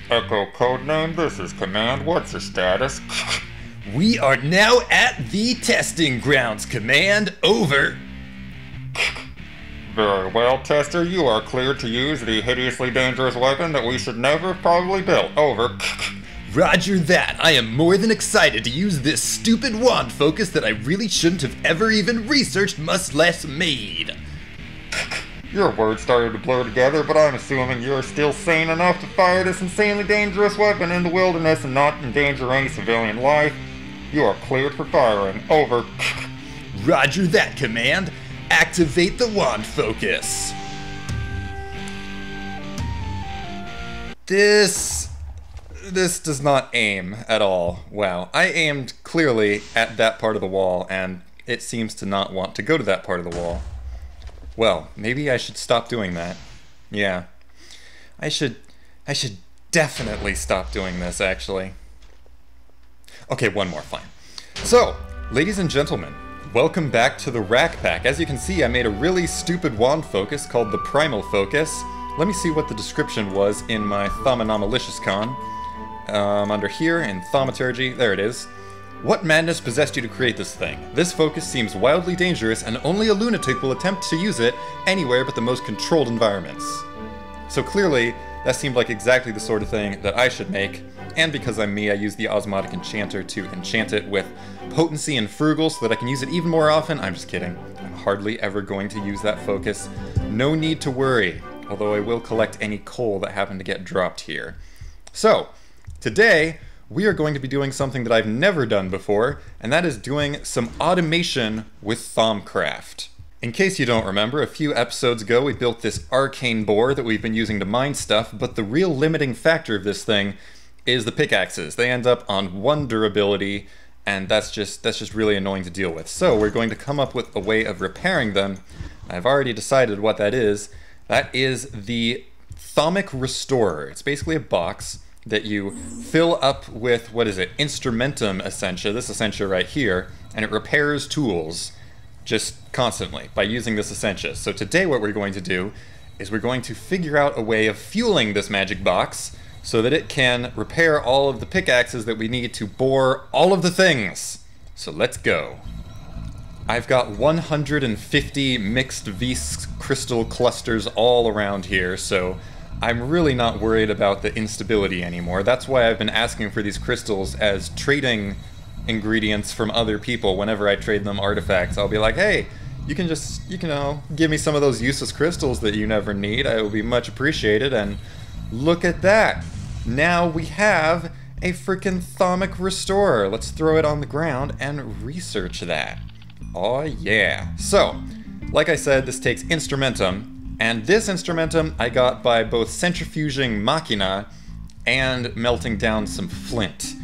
Echo codename, this is Command. What's your status? We are now at the testing grounds, Command. Over. Very well, Tester. You are cleared to use the hideously dangerous weapon that we should never have probably built. Over. Roger that. I am more than excited to use this stupid wand focus that I really shouldn't have ever even researched, much less made. Your words started to blur together, but I'm assuming you're still sane enough to fire this insanely dangerous weapon in the wilderness and not endanger any civilian life. You are cleared for firing. Over. Roger that, Command. Activate the wand focus. This does not aim at all. Wow. I aimed clearly at that part of the wall, and it seems to not want to go to that part of the wall. Well, maybe I should stop doing that. Yeah. I should definitely stop doing this, actually. Okay, one more, fine. So, ladies and gentlemen, welcome back to the RAC pack. As you can see, I made a really stupid wand focus called the Primal Focus. Let me see what the description was in my Thaumanomaliscious under here in Thaumaturgy, there it is. What madness possessed you to create this thing? This focus seems wildly dangerous and only a lunatic will attempt to use it anywhere but the most controlled environments. So clearly, that seemed like exactly the sort of thing that I should make, and because I'm me, I use the Osmotic Enchanter to enchant it with potency and frugal so that I can use it even more often. I'm just kidding. I'm hardly ever going to use that focus. No need to worry, although I will collect any coal that happened to get dropped here. So, today, we are going to be doing something that I've never done before, and that is doing some automation with Thaumcraft. In case you don't remember, a few episodes ago we built this arcane boar that we've been using to mine stuff, but the real limiting factor of this thing is the pickaxes. They end up on 1 durability, and that's just really annoying to deal with. So we're going to come up with a way of repairing them. I've already decided what that is. That is the Thaumic Restorer. It's basically a box that you fill up with, what is it, Instrumentum essentia, this essentia right here, and it repairs tools just constantly by using this essentia. So today what we're going to do is we're going to figure out a way of fueling this magic box so that it can repair all of the pickaxes that we need to bore all of the things. So let's go. I've got 150 mixed Vs crystal clusters all around here, so I'm really not worried about the instability anymore. That's why I've been asking for these crystals as trading ingredients from other people whenever I trade them artifacts. I'll be like, hey, you can just, you know, give me some of those useless crystals that you never need. I will be much appreciated. And look at that. Now we have a freaking Thaumic Restorer. Let's throw it on the ground and research that. Oh yeah. So, like I said, this takes Instrumentum. And this Instrumentum I got by both centrifuging Machina and melting down some flint.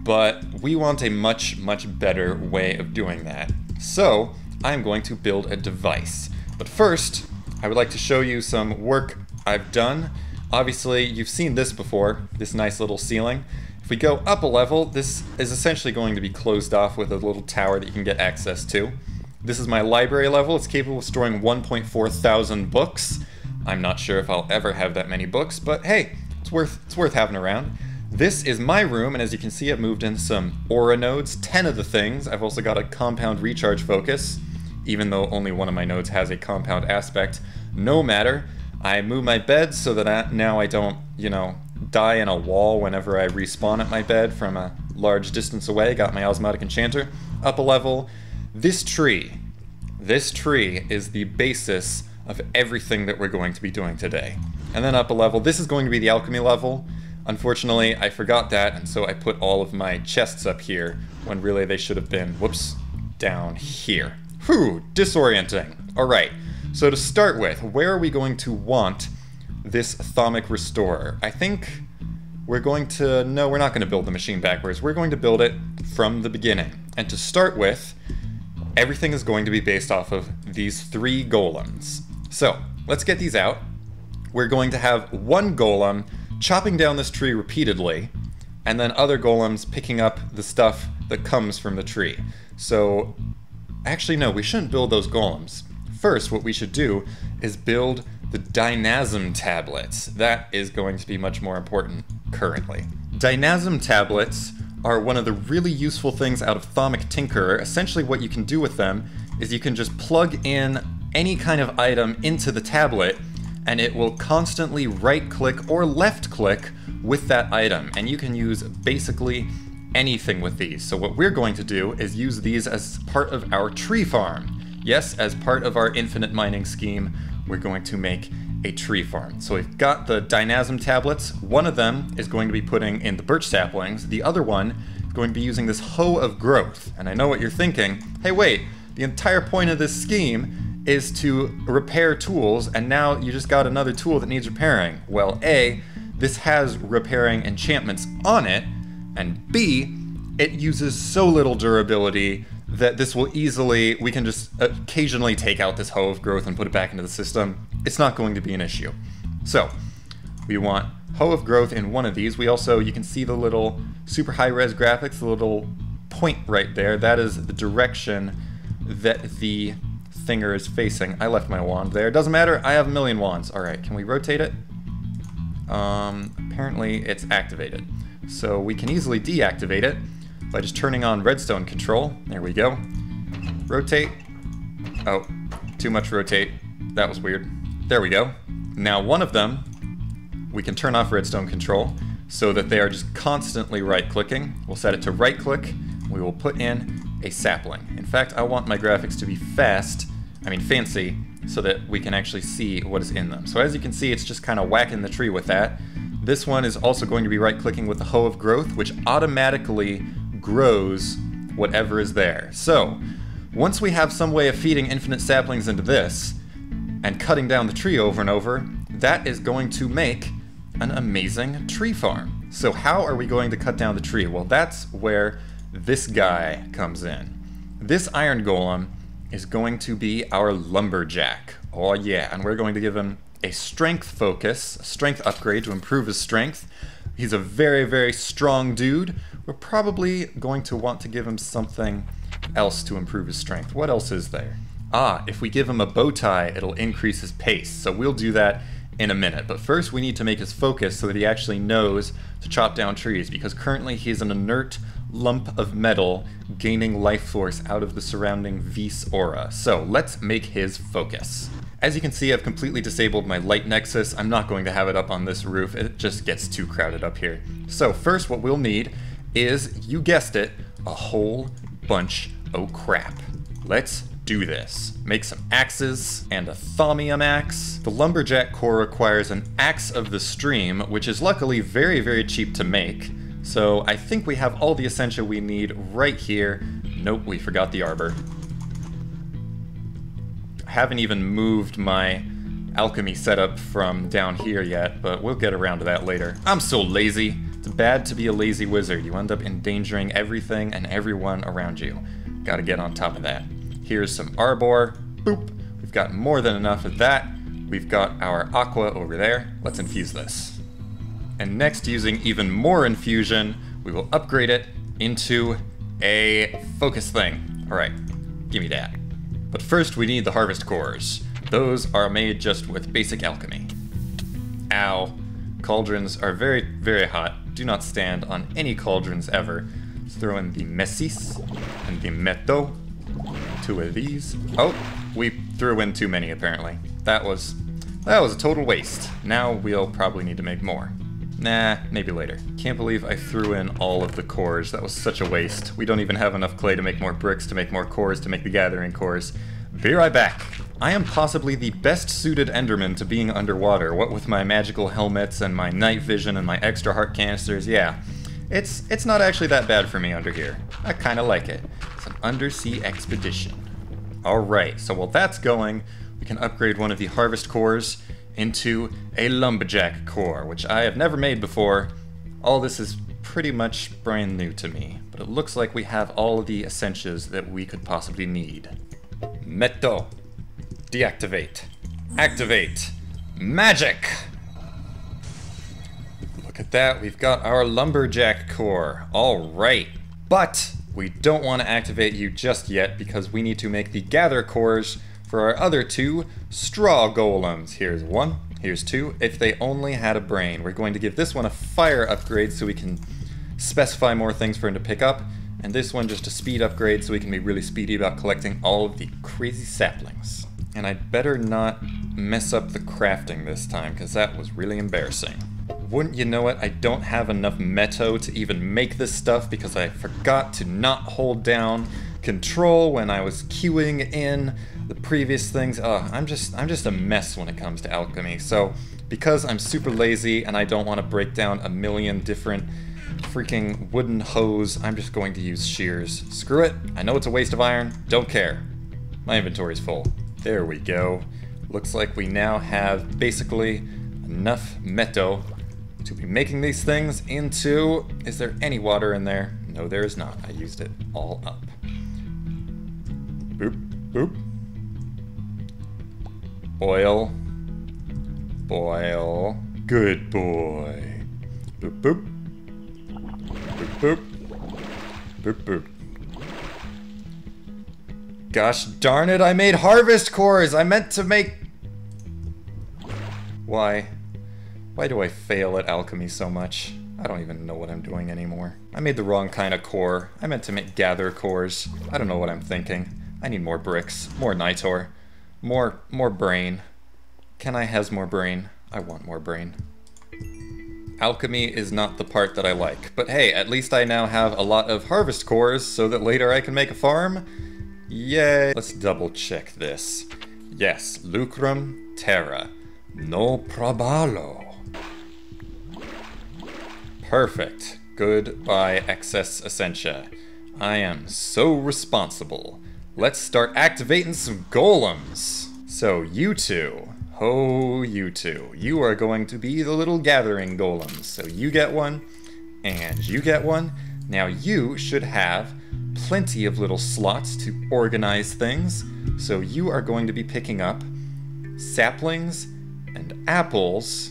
But we want a much better way of doing that. So I'm going to build a device. But first, I would like to show you some work I've done. Obviously, you've seen this before, this nice little ceiling. If we go up a level, this is essentially going to be closed off with a little tower that you can get access to. This is my library level. It's capable of storing 1.4 thousand books. I'm not sure if I'll ever have that many books, but hey, it's worth having around. This is my room, and as you can see, I've moved in some aura nodes, 10 of the things. I've also got a compound recharge focus, even though only one of my nodes has a compound aspect. No matter. I move my bed so that now I don't, you know, die in a wall whenever I respawn at my bed from a large distance away. Got my Osmotic Enchanter. Up a level. This tree is the basis of everything that we're going to be doing today. And then up a level, this is going to be the alchemy level. Unfortunately, I forgot that, and so I put all of my chests up here, when really they should have been, whoops, down here. Whew, disorienting. Alright, so to start with, where are we going to want this Thaumic Restorer? I think we're going to, no, we're not going to build the machine backwards. We're going to build it from the beginning. And to start with, everything is going to be based off of these 3 golems. So, let's get these out. We're going to have one golem chopping down this tree repeatedly, and then other golems picking up the stuff that comes from the tree. So, actually no, we shouldn't build those golems. First, what we should do is build the Dynasm tablets. That is going to be much more important currently. Dynasm tablets are one of the really useful things out of Thaumic Tinkerer. Essentially what you can do with them is you can just plug in any kind of item into the tablet and it will constantly right-click or left-click with that item. And you can use basically anything with these. So what we're going to do is use these as part of our tree farm. Yes, as part of our infinite mining scheme, we're going to make a tree farm. So we've got the Dynasm tablets. One of them is going to be putting in the birch saplings. The other one is going to be using this hoe of growth. And I know what you're thinking. Hey, wait, the entire point of this scheme is to repair tools, and now you just got another tool that needs repairing. Well, A, this has repairing enchantments on it, and B, it uses so little durability that this will easily, we can just occasionally take out this hoe of growth and put it back into the system. It's not going to be an issue. So, we want hoe of growth in one of these. We also, you can see the little super high-res graphics, the little point right there. That is the direction that the thinger is facing. I left my wand there. Doesn't matter, I have a million wands. Alright, can we rotate it? Apparently it's activated. So we can easily deactivate it by just turning on redstone control. There we go. Rotate. Oh, too much rotate. That was weird. There we go. Now one of them, we can turn off redstone control so that they are just constantly right-clicking. We'll set it to right-click. We will put in a sapling. In fact, I want my graphics to be fancy, so that we can actually see what is in them. So as you can see, it's just kind of whacking the tree with that. This one is also going to be right-clicking with the hoe of growth, which automatically grows whatever is there. So, once we have some way of feeding infinite saplings into this, and cutting down the tree over and over, that is going to make an amazing tree farm. So how are we going to cut down the tree? Well, that's where this guy comes in. This iron golem is going to be our lumberjack. Oh yeah, and we're going to give him a strength focus, a strength upgrade to improve his strength. He's a very, very strong dude. We're probably going to want to give him something else to improve his strength. What else is there? Ah, if we give him a bow tie, it'll increase his pace. So we'll do that in a minute. But first we need to make his focus so that he actually knows to chop down trees, because currently he's an inert lump of metal gaining life force out of the surrounding Vis aura. So let's make his focus. As you can see, I've completely disabled my light nexus. I'm not going to have it up on this roof. It just gets too crowded up here. So first what we'll need is, you guessed it, a whole bunch of crap. Let's do this. Make some axes and a thaumium axe. The lumberjack core requires an axe of the stream, which is luckily very, very cheap to make. So I think we have all the essentia we need right here. Nope, we forgot the arbor. I haven't even moved my alchemy setup from down here yet, but we'll get around to that later. I'm so lazy. It's bad to be a lazy wizard. You end up endangering everything and everyone around you. Gotta get on top of that. Here's some arbor. Boop. We've got more than enough of that. We've got our aqua over there. Let's infuse this. And next, using even more infusion, we will upgrade it into a focus thing. Alright, give me that. But first we need the harvest cores. Those are made just with basic alchemy. Ow. Cauldrons are very, very hot. Do not stand on any cauldrons ever. Let's throw in the mesis and the meto. 2 of these. Oh, we threw in too many apparently. That was a total waste. Now we'll probably need to make more. Nah, maybe later. Can't believe I threw in all of the cores. That was such a waste. We don't even have enough clay to make more bricks, to make more cores, to make the gathering cores. Be right back. I am possibly the best suited Enderman to being underwater, what with my magical helmets and my night vision and my extra heart canisters. Yeah, it's not actually that bad for me under here. I kinda like it. It's an undersea expedition. Alright, so while that's going, we can upgrade one of the harvest cores into a lumberjack core, which I have never made before. All this is pretty much brand new to me, but it looks like we have all of the essentials that we could possibly need. Meto. Deactivate. Activate. Magic! Look at that, we've got our lumberjack core. Alright, but we don't want to activate you just yet because we need to make the gather cores For our other two straw golems, here's one, here's two. If they only had a brain. We're going to give this one a fire upgrade so we can specify more things for him to pick up, and this one just a speed upgrade so we can be really speedy about collecting all of the crazy saplings. And I'd better not mess up the crafting this time, because that was really embarrassing. Wouldn't you know it, I don't have enough metal to even make this stuff because I forgot to not hold down control when I was queuing in the previous things. I'm just a mess when it comes to alchemy. So because I'm super lazy and I don't want to break down a million different freaking wooden hose, I'm just going to use shears. Screw it, I know it's a waste of iron, don't care. My inventory's full. There we go. Looks like we now have basically enough metal to be making these things into... Is there any water in there? No, there is not. I used it all up. Boop, boop. Boil. Boil. Good boy. Boop, boop. Boop, boop. Boop, boop. Gosh darn it, I made harvest cores! I meant to make... Why? Why do I fail at alchemy so much? I don't even know what I'm doing anymore. I made the wrong kind of core. I meant to make gather cores. I don't know what I'm thinking. I need more bricks, more nitor, more brain. Can I has more brain? I want more brain. Alchemy is not the part that I like, but hey, at least I now have a lot of harvest cores so that later I can make a farm. Yay! Let's double check this. Yes, lucrum terra. No probalo. Perfect. Goodbye, excess essentia. I am so responsible. Let's start activating some golems. So you two, oh you two, you are going to be the little gathering golems. So you get one, and you get one. Now you should have plenty of little slots to organize things. So you are going to be picking up saplings and apples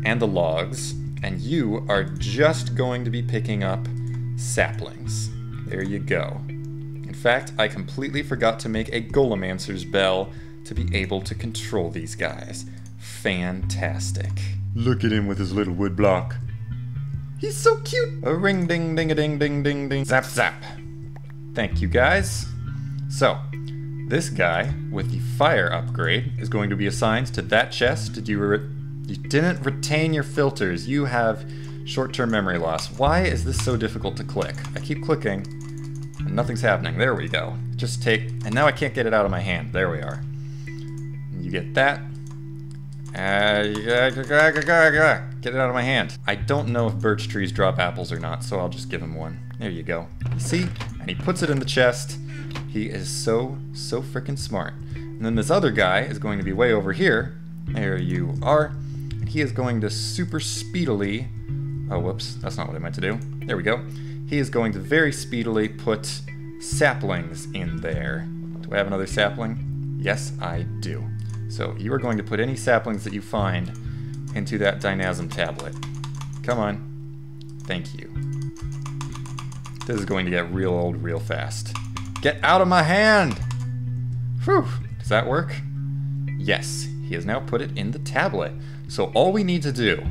and the logs, and you are just going to be picking up saplings. There you go. In fact, I completely forgot to make a Golemancer's bell to be able to control these guys. Fantastic. Look at him with his little wood block. He's so cute. A ring ding ding a ding ding ding ding. Zap zap. Thank you guys. So, this guy with the fire upgrade is going to be assigned to that chest. You didn't retain your filters. You have short-term memory loss. Why is this so difficult to click? I keep clicking and nothing's happening. There we go. Just take, and now I can't get it out of my hand. There we are. You get that. Get it out of my hand. I don't know if birch trees drop apples or not, so I'll just give him one. There you go. See? And he puts it in the chest. He is so freaking smart. And then this other guy is going to be way over here. There you are. And he is going to super speedily... Oh, whoops. That's not what I meant to do. There we go. He is going to very speedily put saplings in there. Do I have another sapling? Yes, I do. So you are going to put any saplings that you find into that dynasm tablet. Come on. Thank you. This is going to get real old real fast. Get out of my hand! Whew. Does that work? Yes. He has now put it in the tablet. So all we need to do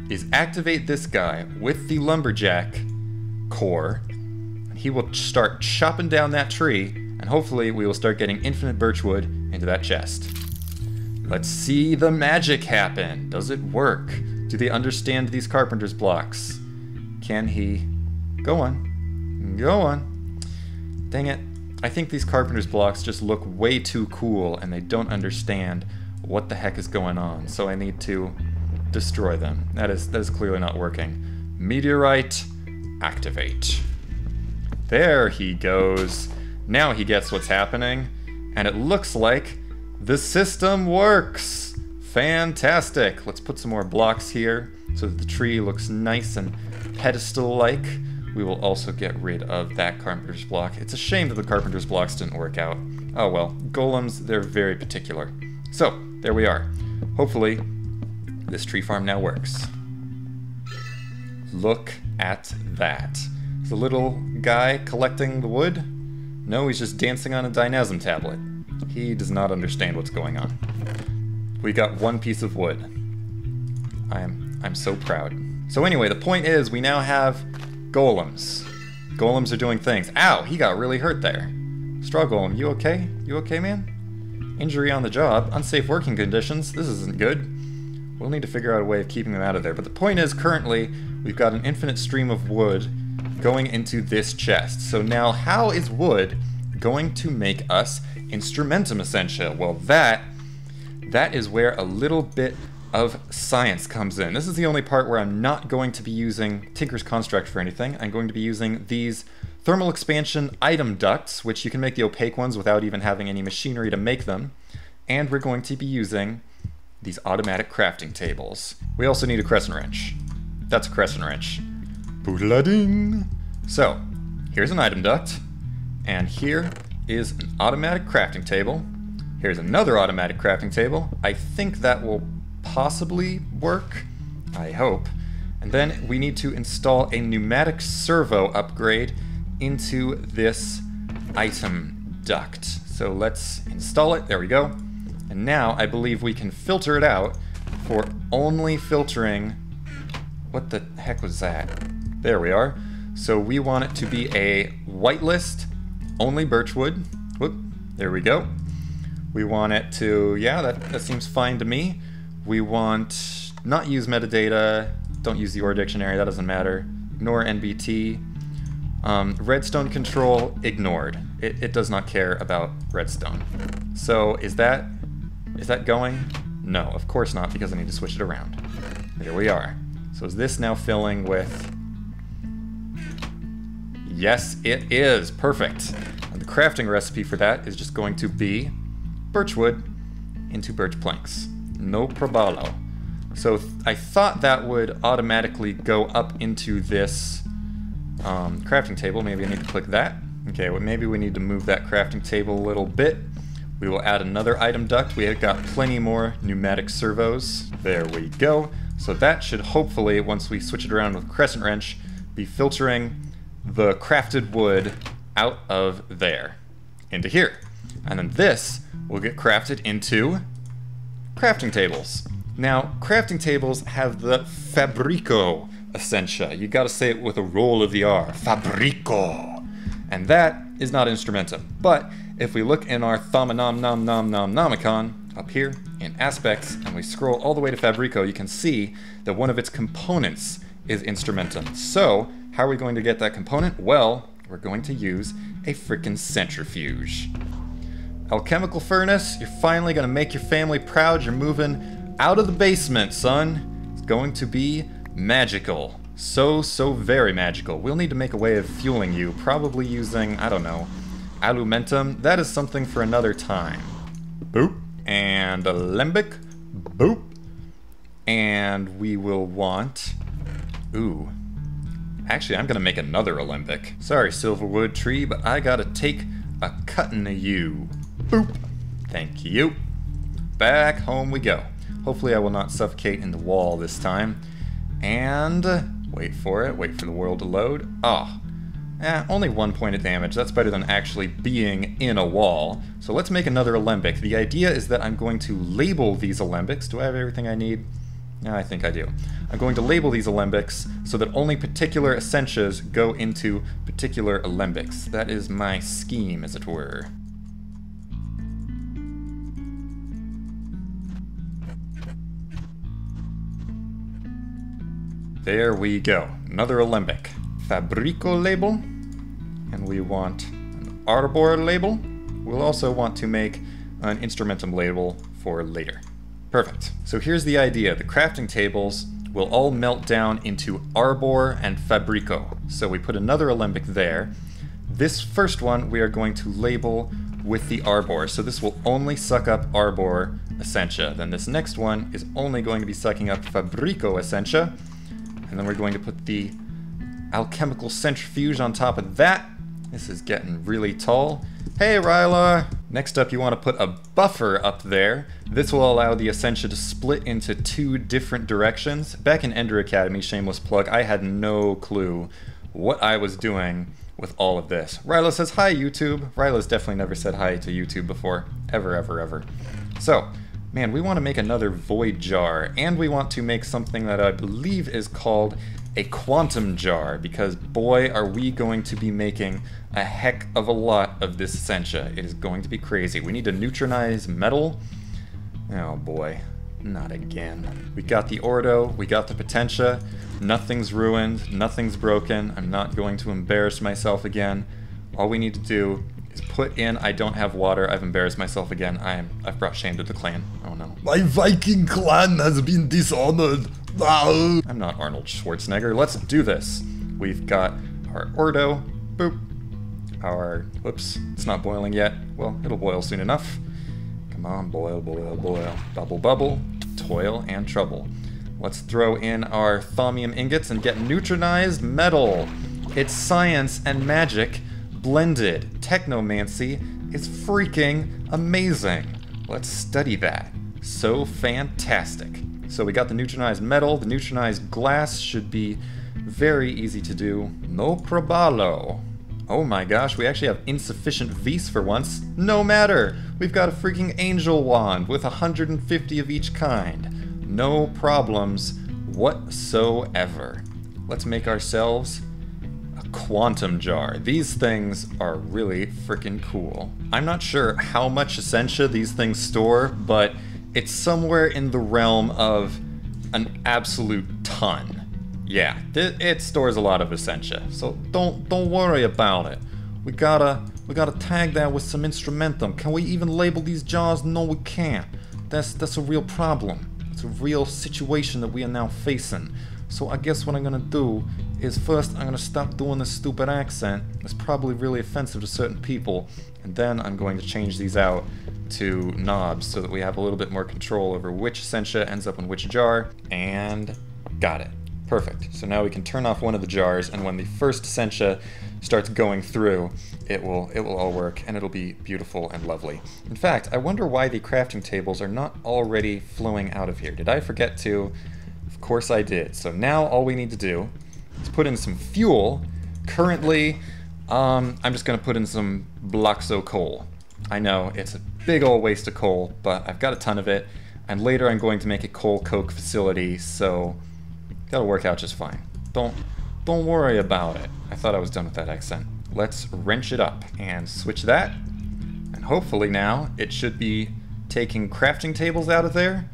is activate this guy with the lumberjack core. And he will start chopping down that tree, and hopefully we will start getting infinite birchwood into that chest. Let's see the magic happen. Does it work? Do they understand these carpenter's blocks? Can he... Go on. Go on. Dang it. I think these carpenter's blocks just look way too cool and they don't understand what the heck is going on. So I need to destroy them. That is clearly not working. Meteorite, activate. There he goes. Now he gets what's happening. And it looks like the system works. Fantastic. Let's put some more blocks here so that the tree looks nice and pedestal-like. We will also get rid of that carpenter's block. It's a shame that the carpenter's blocks didn't work out. Oh well, golems, they're very particular. So, there we are. Hopefully, this tree farm now works. Look at that. Is the little guy collecting the wood? No, he's just dancing on a dynasm tablet. He does not understand what's going on. We got one piece of wood. I'm so proud. So anyway, the point is we now have golems. Golems are doing things. Ow, he got really hurt there. Straw golem, you okay? You okay, man? Injury on the job, unsafe working conditions. This isn't good. We'll need to figure out a way of keeping them out of there. But the point is, currently, we've got an infinite stream of wood going into this chest. So now, how is wood going to make us Instrumentum essentia? Well, that is where a little bit of science comes in. This is the only part where I'm not going to be using Tinker's Construct for anything. I'm going to be using these thermal expansion item ducts, which you can make the opaque ones without even having any machinery to make them. And we're going to be using these automatic crafting tables. We also need a crescent wrench. That's a crescent wrench. Boodle-a-ding! So, here's an item duct, and here is an automatic crafting table. Here's another automatic crafting table. I think that will possibly work. I hope. And then we need to install a pneumatic servo upgrade into this item duct. So let's install it. There we go. And now I believe we can filter it out for only filtering... What the heck was that? There we are. So we want it to be a whitelist, only birchwood. Whoop, there we go. We want it to, yeah, that seems fine to me. We want not use metadata, don't use the OR dictionary, that doesn't matter. Ignore NBT. Redstone control, ignored. It does not care about redstone. So is that going? No, of course not, because I need to switch it around. There we are. So is this now filling with... Yes, it is. Perfect. And the crafting recipe for that is just going to be birchwood into birch planks. No probalo. So I thought that would automatically go up into this crafting table. Maybe I need to click that. Okay, well, maybe we need to move that crafting table a little bit. We will add another item duct. We have got plenty more pneumatic servos. There we go. So that should hopefully, once we switch it around with crescent wrench, be filtering the crafted wood out of there into here. And then this will get crafted into crafting tables. Now, crafting tables have the Fabrico essentia. You gotta say it with a roll of the R. Fabrico. And that is not Instrumentum. But if we look in our Thaumic up here in aspects and we scroll all the way to Fabrico, you can see that one of its components is Instrumentum. So, how are we going to get that component? Well, we're going to use a frickin' centrifuge. Alchemical furnace, you're finally gonna make your family proud. You're moving out of the basement, son. It's going to be magical. So very magical. We'll need to make a way of fueling you, probably using, I don't know, alumentum. That is something for another time. Boop. And alembic. Boop. And we will want... Ooh. Actually, I'm gonna make another alembic. Sorry, Silverwood tree, but I gotta take a cutting of you. Boop. Thank you. Back home we go. Hopefully I will not suffocate in the wall this time. And wait for it. Wait for the world to load. Oh. Only 1 point of damage. That's better than actually being in a wall. So let's make another alembic. The idea is that I'm going to label these alembics. Do I have everything I need? Yeah, I think I do. I'm going to label these alembics so that only particular essentias go into particular alembics. That is my scheme, as it were. There we go. Another alembic. Fabrico label. And we want an Arbor label. We'll also want to make an Instrumentum label for later. Perfect. So here's the idea. The crafting tables will all melt down into Arbor and Fabrico. So we put another alembic there. This first one we are going to label with the Arbor. So this will only suck up Arbor essentia. Then this next one is only going to be sucking up Fabrico essentia. And then we're going to put the alchemical centrifuge on top of that. This is getting really tall. Hey, Ryla! Next up, you want to put a buffer up there. This will allow the essentia to split into 2 different directions. Back in Ender Academy, shameless plug, I had no clue what I was doing with all of this. Ryla says, hi, YouTube. Ryla's definitely never said hi to YouTube before. Ever, ever, ever. So, man, we want to make another void jar, and we want to make something that I believe is called a quantum jar, because boy, are we going to be making a heck of a lot of this essentia. It is going to be crazy. We need to neutralize metal. Oh boy, not again. We got the ordo, we got the potentia. Nothing's ruined, nothing's broken. I'm not going to embarrass myself again. All we need to do is put in, I don't have water, I've embarrassed myself again. I've brought shame to the clan. Oh no. My Viking clan has been dishonored. Ah. I'm not Arnold Schwarzenegger. Let's do this. We've got our ordo. Boop. Our, whoops, it's not boiling yet. Well, it'll boil soon enough. Come on, boil, boil, boil. Bubble, bubble. Toil and trouble. Let's throw in our thaumium ingots and get neutronized metal. It's science and magic blended. Technomancy is freaking amazing. Let's study that. So fantastic. So we got the neutronized metal. The neutronized glass should be very easy to do. No probalo. Oh my gosh, we actually have insufficient vis for once. No matter. We've got a freaking angel wand with 150 of each kind. No problems whatsoever. Let's make ourselves a quantum jar. These things are really freaking cool. I'm not sure how much essentia these things store, but it's somewhere in the realm of an absolute ton. Yeah, it stores a lot of essentia, so don't worry about it. We gotta tag that with some instrumentum. Can we even label these jars? No, we can't. That's a real problem. It's a real situation that we are now facing. So I guess what I'm gonna do is first I'm gonna stop doing this stupid accent. It's probably really offensive to certain people, and then I'm going to change these out to knobs so that we have a little bit more control over which essentia ends up in which jar. And got it. Perfect. So now we can turn off one of the jars, and when the first essentia starts going through, it will all work, and it'll be beautiful and lovely. In fact, I wonder why the crafting tables are not already flowing out of here. Did I forget to? Of course I did. So now all we need to do is put in some fuel. Currently, I'm just going to put in some blocks of coal. I know, it's a big old waste of coal, but I've got a ton of it, and later I'm going to make a coal coke facility, so that'll work out just fine. Don't worry about it. I thought I was done with that accent. Let's wrench it up and switch that. And hopefully now it should be taking crafting tables out of there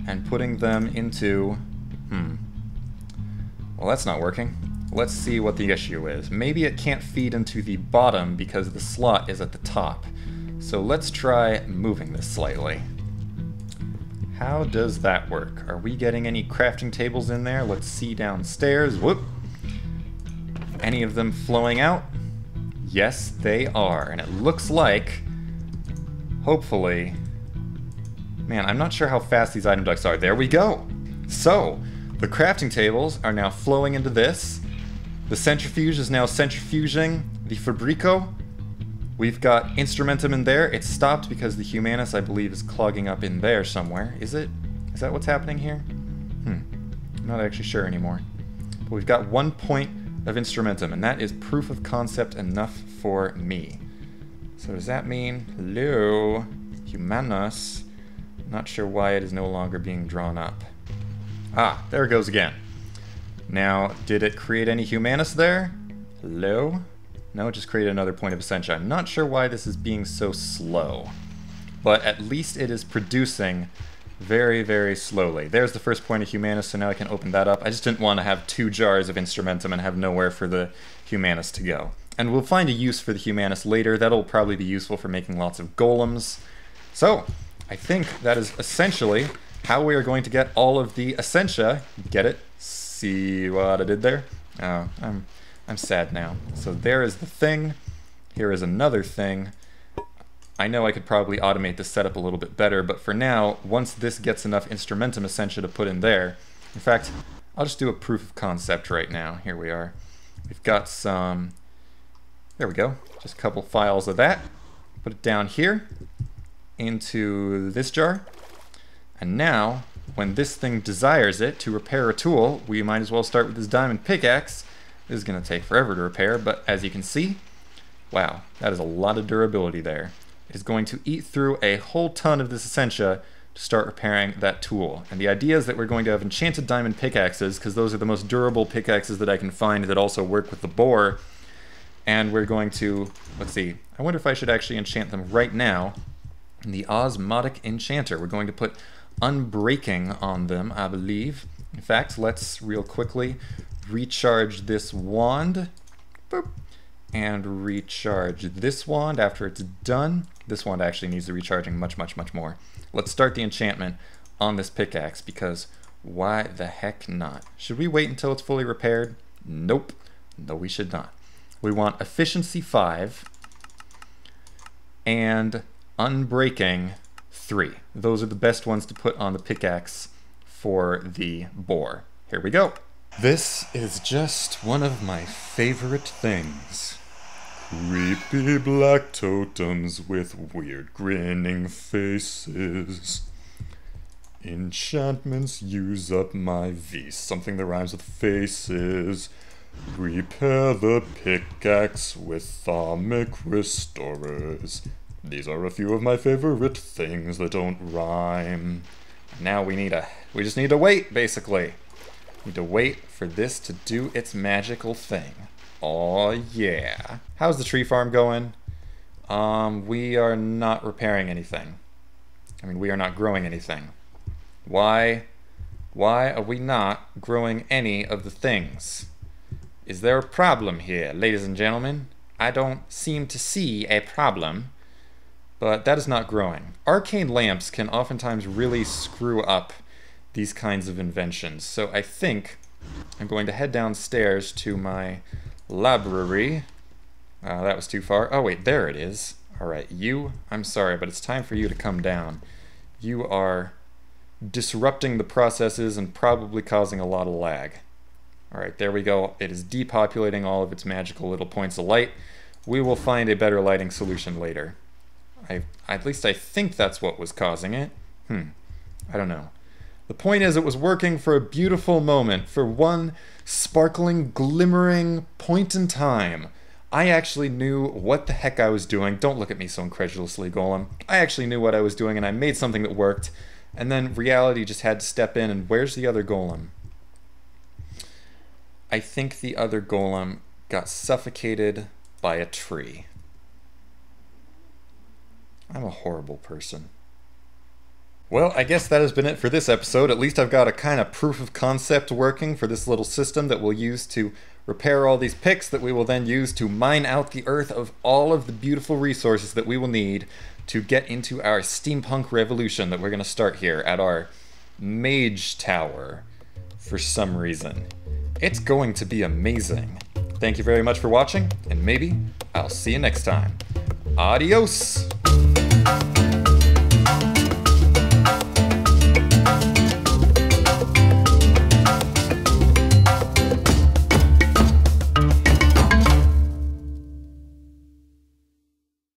and putting them into... Well, that's not working. Let's see what the issue is. Maybe it can't feed into the bottom because the slot is at the top. So let's try moving this slightly. How does that work? Are we getting any crafting tables in there? Let's see downstairs. Whoop! Any of them flowing out? Yes, they are. And it looks like, hopefully... Man, I'm not sure how fast these item ducts are. There we go! So, the crafting tables are now flowing into this. The centrifuge is now centrifuging the Fabrico. We've got Instrumentum in there. It stopped because the Humanus, I believe, is clogging up in there somewhere. Is it? Is that what's happening here? I'm not actually sure anymore. But we've got 1 point of Instrumentum, and that is proof of concept enough for me. So does that mean, hello, Humanus? Not sure why it is no longer being drawn up. Ah, there it goes again. Now, did it create any Humanus there? Hello? No, it just created another point of essentia. I'm not sure why this is being so slow, but at least it is producing very, very slowly. There's the first point of Humanus, so now I can open that up. I just didn't want to have 2 jars of Instrumentum and have nowhere for the Humanus to go. And we'll find a use for the Humanus later. That'll probably be useful for making lots of golems. So, I think that is essentially how we are going to get all of the essentia. Get it? See what I did there? Oh, I'm sad now. So there is the thing. Here is another thing. I know I could probably automate this setup a little bit better, but for now, once this gets enough Instrumentum essentia to put in there, in fact, I'll just do a proof of concept right now. Here we are. We've got some, there we go, just a couple files of that. Put it down here into this jar. And now, when this thing desires it to repair a tool, we might as well start with this diamond pickaxe This is going to take forever to repair, but as you can see, wow, that is a lot of durability there. It is going to eat through a whole ton of this essentia to start repairing that tool. And the idea is that we're going to have enchanted diamond pickaxes, because those are the most durable pickaxes that I can find that also work with the boar. And we're going to, let's see, I wonder if I should actually enchant them right now. In the Osmotic Enchanter, we're going to put Unbreaking on them, I believe. In fact, let's real quickly recharge this wand. Boop. And recharge this wand after it's done. This wand actually needs the recharging much, much, much more. Let's start the enchantment on this pickaxe, because why the heck not? Should we wait until it's fully repaired? Nope. No, we should not. We want Efficiency 5 and Unbreaking 3. Those are the best ones to put on the pickaxe for the boar. Here we go. This is just one of my favorite things. Creepy black totems with weird grinning faces. Enchantments use up my V. Something that rhymes with faces. Repair the pickaxe with Thaumic Restorers. These are a few of my favorite things that don't rhyme. Now we just need to wait, basically. We need to wait for this to do its magical thing. Aw, yeah. How's the tree farm going? We are not repairing anything. I mean, we are not growing anything. Why are we not growing any of the things? Is there a problem here, ladies and gentlemen? I don't seem to see a problem, but that is not growing. Arcane lamps can oftentimes really screw up these kinds of inventions, so I think I'm going to head downstairs to my library. That was too far. Oh wait, there it is. Alright, I'm sorry, but it's time for you to come down. You are disrupting the processes and probably causing a lot of lag. Alright, there we go. It is depopulating all of its magical little points of light. We will find a better lighting solution later. At least I think that's what was causing it. I don't know. The point is, it was working for a beautiful moment, for one sparkling, glimmering point in time. I actually knew what the heck I was doing. Don't look at me so incredulously, Golem. I actually knew what I was doing, and I made something that worked. And then reality just had to step in, and where's the other Golem? I think the other Golem got suffocated by a tree. I'm a horrible person. Well, I guess that has been it for this episode. At least I've got a kind of proof of concept working for this little system that we'll use to repair all these picks that we will then use to mine out the earth of all of the beautiful resources that we will need to get into our steampunk revolution that we're going to start here at our mage tower for some reason. It's going to be amazing. Thank you very much for watching, and maybe I'll see you next time. Adios!